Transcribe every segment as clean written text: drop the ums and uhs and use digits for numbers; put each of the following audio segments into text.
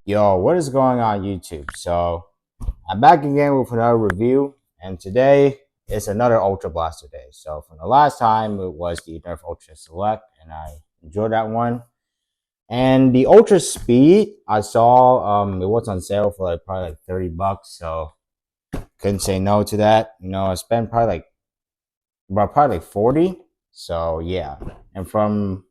Yo, what is going on YouTube? So I'm back again with another review, and today is another Ultra Blaster day. So from the last time, it was the Nerf Ultra Select, and I enjoyed that one. And the Ultra Speed, I saw it was on sale for like probably like $30, so couldn't say no to that. I spent probably like 40. So yeah, and from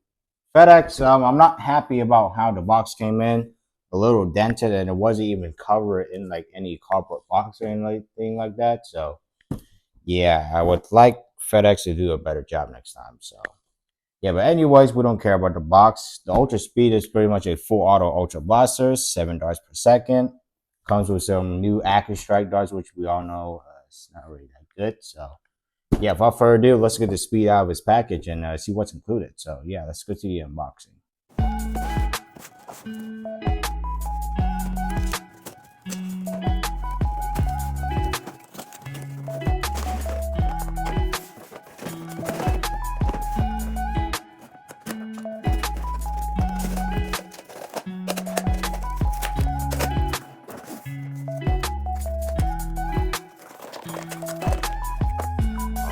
FedEx, I'm not happy about how the box came in. A little dented, and it wasn't even covered in like any cardboard box or anything like that. So yeah, I would like FedEx to do a better job next time. So yeah, but anyways, we don't care about the box. The Ultra Speed is pretty much a full auto Ultra Blaster, 7 darts per second. Comes with some new Active Strike darts, which we all know it's not really that good. So yeah, without further ado, let's get the speed out of his package and see what's included. So yeah, let's go to the unboxing.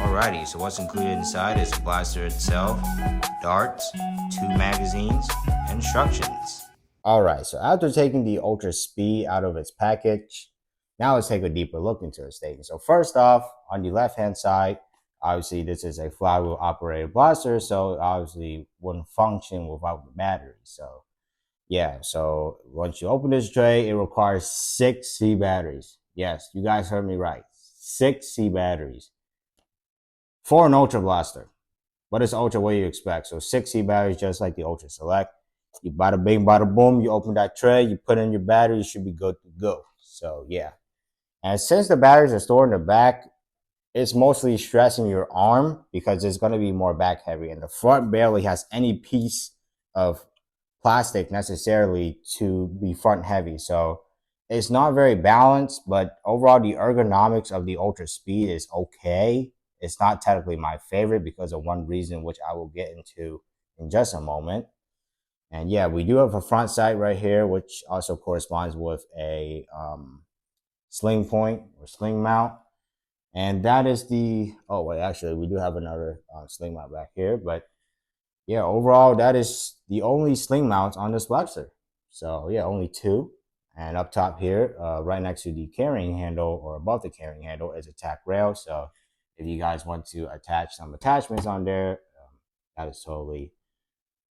Alrighty, so what's included inside is the blaster itself, darts, 2 magazines, and instructions. Alright, so after taking the Ultra Speed out of its package, now let's take a deeper look into its statement. So first off, on the left hand side, obviously this is a flywheel operated blaster, so obviously wouldn't function without the battery. So yeah, so once you open this tray, it requires 6C batteries. Yes, you guys heard me right. 6C batteries for an Ultra Blaster. But it's Ultra, what do you expect? So 6C batteries, just like the Ultra Select. You bada bing, bada boom, you open that tray, you put in your battery, you should be good to go. So yeah. And since the batteries are stored in the back, it's mostly stressing your arm because it's going to be more back heavy. And the front barely has any piece of plastic necessarily to be front heavy. So it's not very balanced, but overall the ergonomics of the Ultra Speed is okay. It's not technically my favorite because of one reason, which I will get into in just a moment. And yeah, we do have a front sight right here, which also corresponds with a sling point or sling mount. And that is the, oh wait, actually we do have another sling mount back here, but yeah, overall, that is the only sling mounts on this blaster. So yeah, only two. And up top here, right next to the carrying handle or above the carrying handle is a tack rail. So if you guys want to attach some attachments on there, that is totally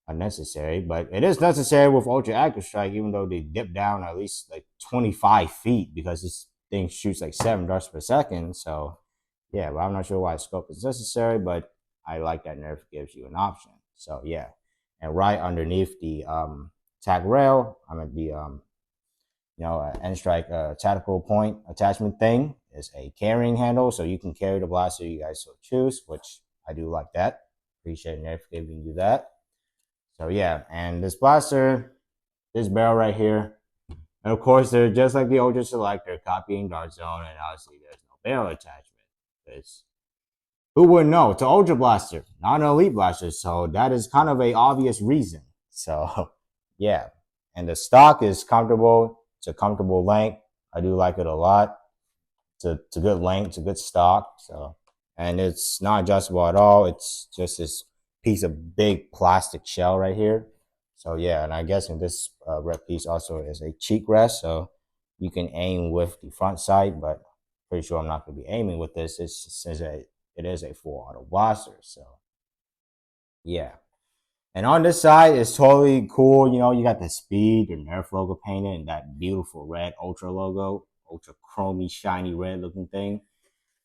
unnecessary. But it is necessary with Ultra Active Strike, even though they dip down at least like 25 feet because this thing shoots like 7 darts per second. So yeah, but I'm not sure why scope is necessary, but I like that Nerf gives you an option. So yeah, and right underneath the tag rail, I'm at the end strike tactical point attachment thing is a carrying handle, so you can carry the blaster you guys so choose, which I do like that. Appreciate Nerf giving you that. So yeah, and this blaster, this barrel right here, and of course they're just like the Ultra Select, they're copying Dart Zone, and obviously there's no barrel attachment. It's who wouldn't know? It's an Ultra Blaster, not an Elite Blaster. So that is kind of a obvious reason. So yeah. And the stock is comfortable. It's a comfortable length. I do like it a lot. It's a good length. It's a good stock. So, and it's not adjustable at all. It's just this piece of big plastic shell right here. So yeah, and I guess in this red piece also is a cheek rest. So you can aim with the front sight, but pretty sure I'm not going to be aiming with this. Since it is a full auto blaster. So yeah. And on this side, it's totally cool. You got the speed, the Nerf logo painted, and that beautiful red Ultra logo, ultra chromy, shiny red looking thing.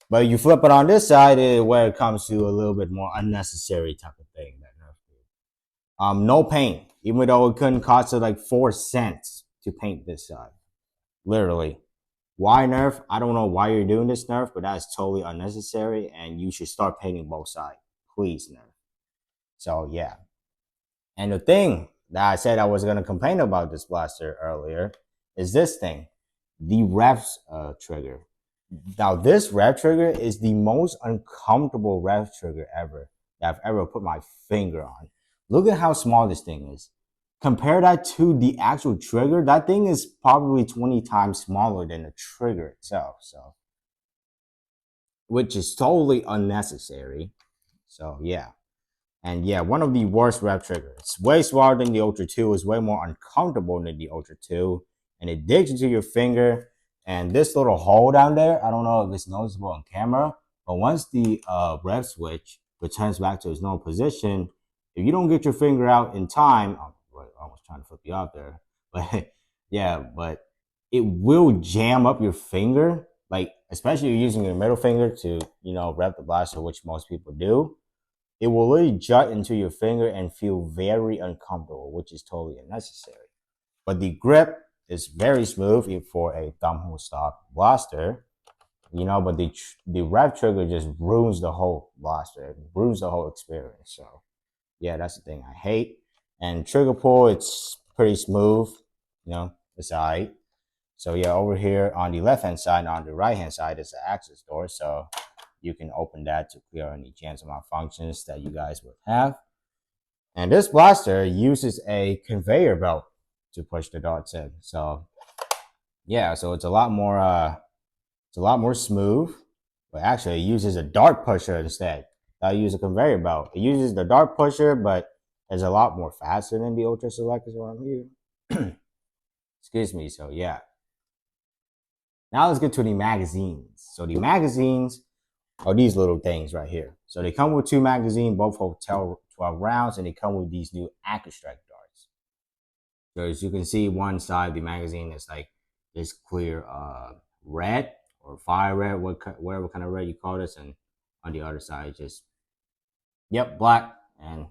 But you flip it on this side, where it comes to a little bit more unnecessary type of thing that Nerf did. No paint, even though it couldn't cost it like 4 cents to paint this side. Literally. Why Nerf? I don't know why you're doing this, Nerf, but that's totally unnecessary, and you should start painting both sides. Please, Nerf. So yeah. And the thing that I said I was gonna complain about this blaster earlier is this thing, the rev trigger. Now this rev trigger is the most uncomfortable rev trigger ever that I've ever put my finger on. Look at how small this thing is compare that to the actual trigger. That thing is probably 20 times smaller than the trigger itself. So, which is totally unnecessary. So yeah. And yeah, one of the worst rep triggers. It's way smaller than the Ultra 2. It's way more uncomfortable than the Ultra 2. And it digs into your finger. And this little hole down there, I don't know if it's noticeable on camera, but once the rep switch returns back to its normal position, if you don't get your finger out in time, I was trying to flip you out there, but yeah, but it will jam up your finger, like especially if you're using your middle finger to, rep the blaster, which most people do. It will really jut into your finger and feel very uncomfortable, which is totally unnecessary. But the grip is very smooth for a thumb hold stock blaster, but the rep trigger just ruins the whole blaster. It ruins the whole experience. So yeah, that's the thing I hate. And trigger pull, it's pretty smooth, it's alright. So yeah, over here on the left hand side and on the right hand side is the access door. So you can open that to clear any jams or malfunctions that you guys would have. And this blaster uses a conveyor belt to push the darts in. So yeah, so it's a lot more smooth, but actually it uses a dart pusher instead. I use a conveyor belt. It uses the dart pusher, but it's a lot more faster than the Ultra Select is what I'm here. Excuse me. So yeah. Now let's get to the magazines. So the magazines are these little things right here. So they come with 2 magazines, both hold 12 rounds, and they come with these new AccuStrike darts. So as you can see, one side of the magazine is like this clear red or fire red, whatever kind of red you call this, and on the other side, just black, and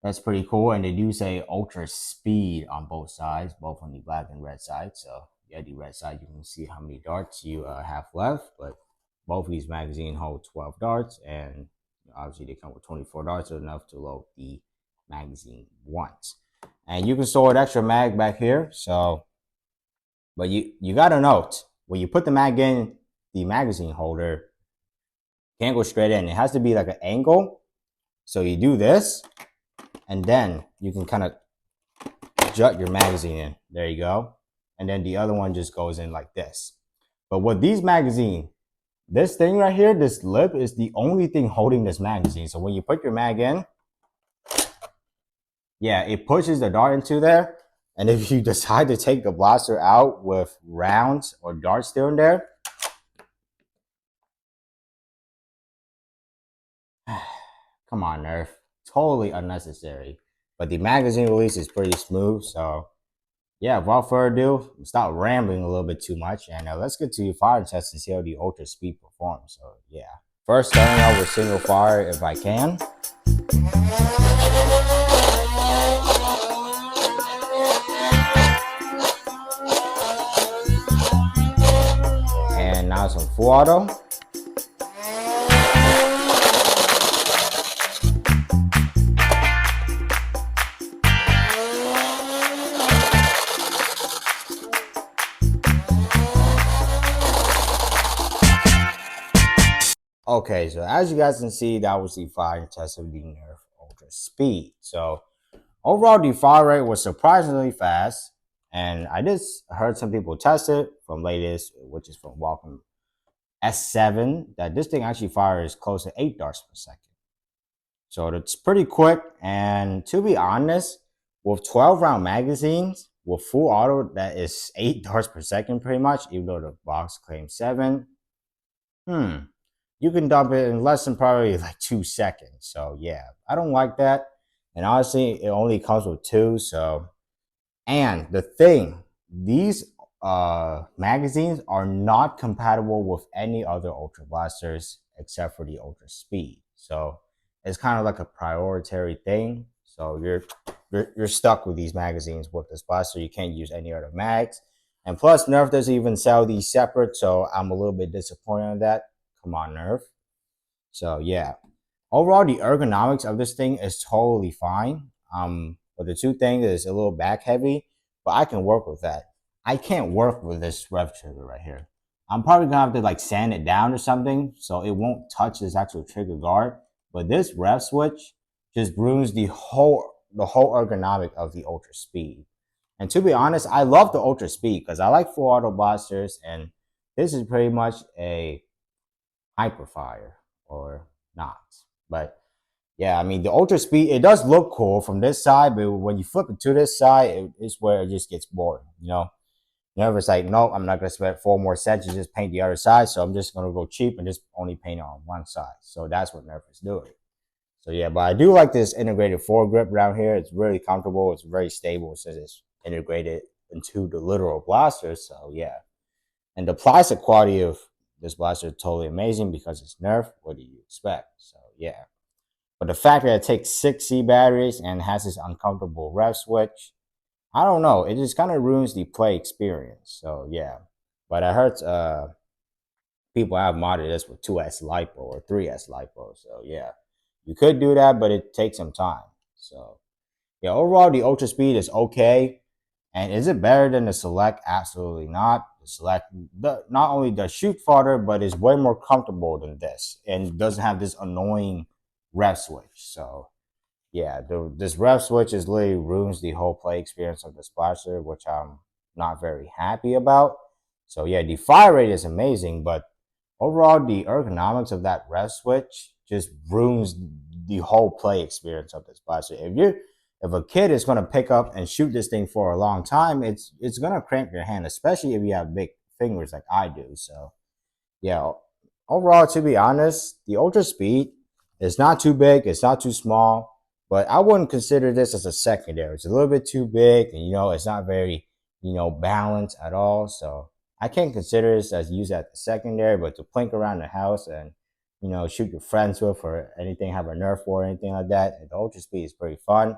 that's pretty cool. And they do say Ultra Speed on both sides, both on the black and red side. So yeah, the red side, you can see how many darts you have left, but both of these magazines hold 12 darts, and obviously they come with 24 darts, so enough to load the magazine once. And you can store an extra mag back here. So, but you gotta note, when you put the mag in, the magazine holder can't go straight in. It has to be like an angle. So you do this, and then you can kind of jut your magazine in. There you go. And then the other one just goes in like this. But with these magazines, this thing right here, this lip, is the only thing holding this magazine. So when you put your mag in, yeah, it pushes the dart into there. And if you decide to take the blaster out with rounds or darts still in there, come on, Nerf. Totally unnecessary. But the magazine release is pretty smooth. So yeah, without further ado, stop rambling a little bit too much, and let's get to the fire test and see how the Ultra Speed performs. So yeah, first starting out with single fire if I can. And now some full auto. Okay, so as you guys can see, that was the fire test of the Nerf Ultra Speed. So overall, the fire rate was surprisingly fast, and I just heard some people test it from latest, which is from Welcome S7, that this thing actually fires close to 8 darts per second. So it's pretty quick, and to be honest, with 12 round magazines, with full auto, that is 8 darts per second pretty much, even though the box claims 7. You can dump it in less than probably like 2 seconds. So yeah, I don't like that. And honestly, it only comes with 2. So, and the thing, these magazines are not compatible with any other Ultra blasters except for the Ultra Speed. So it's kind of like a priority thing. So you're stuck with these magazines with this blaster. You can't use any other mags. And plus, Nerf doesn't even sell these separate, so I'm a little bit disappointed on that. Come on, Nerf. So yeah, overall the ergonomics of this thing is totally fine. But the two things is a little back heavy, but I can work with that. I can't work with this rev trigger right here. I'm probably gonna have to like sand it down or something so it won't touch this actual trigger guard. But this rev switch just ruins the whole the whole ergonomic of the Ultra Speed. And to be honest, I love the Ultra Speed because I like full auto blasters, and this is pretty much a hyperfire or not. But yeah, I mean the Ultra Speed, it does look cool from this side, but when you flip it to this side, it's where it just gets boring. Nerf is like, nope, I'm not gonna spend 4 more cents to just paint the other side, so I'm just gonna go cheap and just only paint on one side. So that's what Nerf is doing. So yeah, but I do like this integrated foregrip around here. It's really comfortable. It's very stable since it's integrated into the literal blaster. So yeah, and the plastic quality of this blaster is totally amazing because it's Nerf. What do you expect? So yeah, but the fact that it takes 6C batteries and has this uncomfortable rev switch, I don't know. It just kind of ruins the play experience. So yeah, but I heard people have modded this with 2S lipo or 3S lipo. So yeah, you could do that, but it takes some time. So yeah, overall the Ultra Speed is okay. And is it better than the Select? Absolutely not. The Select not only does shoot farther, but is way more comfortable than this, and doesn't have this annoying rev switch. So yeah, this rev switch is literally ruins the whole play experience of the Splasher, which I'm not very happy about. So yeah, the fire rate is amazing, but overall the ergonomics of that rev switch just ruins the whole play experience of this Splasher. If a kid is going to pick up and shoot this thing for a long time, it's going to cramp your hand, especially if you have big fingers like I do. So yeah, overall, to be honest, the Ultra Speed is not too big, it's not too small, but I wouldn't consider this as a secondary. It's a little bit too big, and it's not very balanced at all. So I can't consider this as used as a secondary, but to plink around the house and shoot your friends with or anything, have a Nerf or anything like that, the Ultra Speed is pretty fun.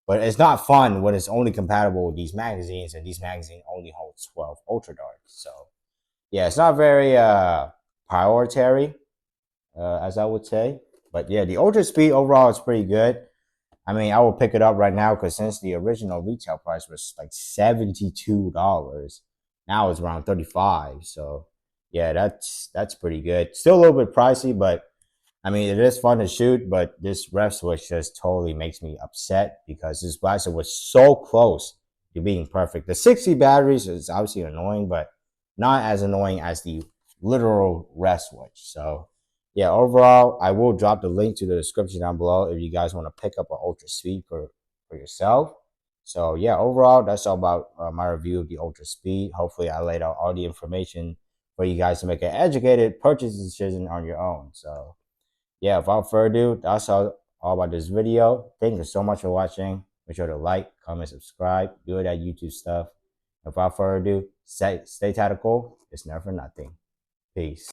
But it's not fun when it's only compatible with these magazines, and these magazines only hold 12 Ultra Darts. So yeah, it's not very prioritary, as I would say. But yeah, the Ultra Speed overall is pretty good. I mean, I will pick it up right now because since the original retail price was like $72, now it's around 35. So yeah, that's pretty good. Still a little bit pricey, but I mean, it is fun to shoot. But this rev switch just totally makes me upset because this blaster was so close to being perfect. The 60 batteries is obviously annoying, but not as annoying as the literal rev switch. So yeah, overall, I will drop the link to the description down below if you guys want to pick up an Ultra Speed for yourself. So yeah, overall, that's all about my review of the Ultra Speed. Hopefully, I laid out all the information for you guys to make an educated purchase decision on your own. So yeah, without further ado, that's all about this video. Thank you so much for watching. Make sure to like, comment, subscribe, do that YouTube stuff. Without further ado, stay tactical. It's never nothing. Peace.